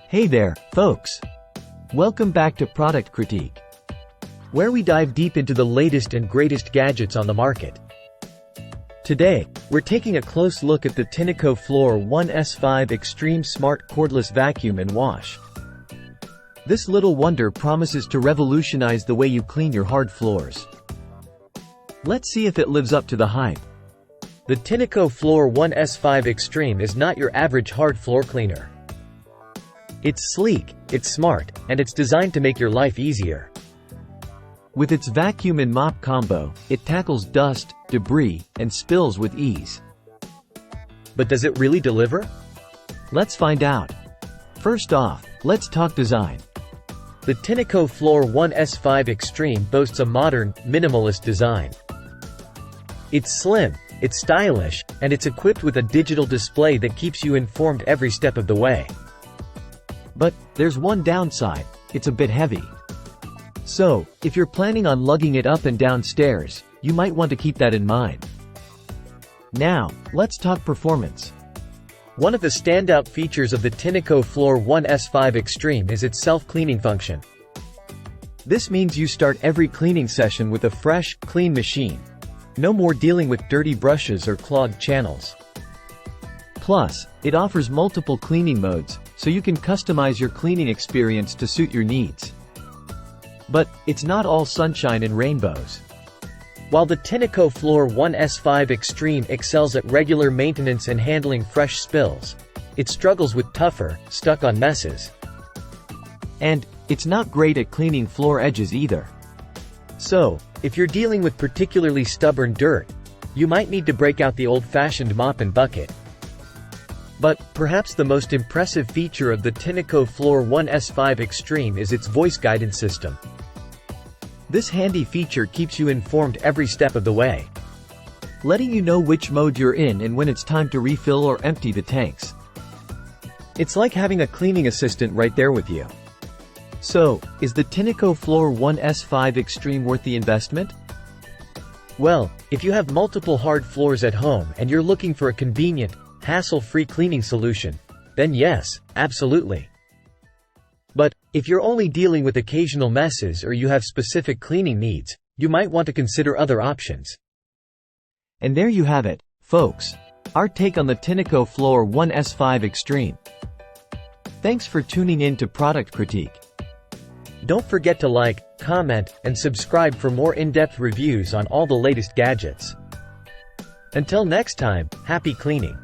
Hey there, folks! Welcome back to Product Critique, where we dive deep into the latest and greatest gadgets on the market. Today, we're taking a close look at the Tineco Floor 1S5 Extreme Smart Cordless Vacuum and Wash. This little wonder promises to revolutionize the way you clean your hard floors. Let's see if it lives up to the hype. The Tineco Floor 1S5 Extreme is not your average hard floor cleaner. It's sleek, it's smart, and it's designed to make your life easier. With its vacuum and mop combo, it tackles dust, debris, and spills with ease. But does it really deliver? Let's find out. First off, let's talk design. The Tineco Floor 1S5 Extreme boasts a modern, minimalist design. It's slim, it's stylish, and it's equipped with a digital display that keeps you informed every step of the way. But there's one downside: it's a bit heavy. So, if you're planning on lugging it up and down stairs, you might want to keep that in mind. Now, let's talk performance. One of the standout features of the Tineco Floor 1S5 Extreme is its self-cleaning function. This means you start every cleaning session with a fresh, clean machine. No more dealing with dirty brushes or clogged channels. Plus, it offers multiple cleaning modes, so you can customize your cleaning experience to suit your needs. But it's not all sunshine and rainbows. While the Tineco Floor 1S5 Extreme excels at regular maintenance and handling fresh spills, it struggles with tougher, stuck-on messes. And it's not great at cleaning floor edges either. So, if you're dealing with particularly stubborn dirt, you might need to break out the old-fashioned mop and bucket. But perhaps the most impressive feature of the Tineco Floor 1S5 Extreme is its voice guidance system. This handy feature keeps you informed every step of the way, letting you know which mode you're in and when it's time to refill or empty the tanks. It's like having a cleaning assistant right there with you. So, is the Tineco Floor 1S5 Extreme worth the investment? Well, if you have multiple hard floors at home and you're looking for a convenient, hassle-free cleaning solution, then yes, absolutely. But if you're only dealing with occasional messes or you have specific cleaning needs, you might want to consider other options. And there you have it, folks. Our take on the Tineco Floor 1S5 Extreme. Thanks for tuning in to Product Critique. Don't forget to like, comment, and subscribe for more in-depth reviews on all the latest gadgets. Until next time, happy cleaning!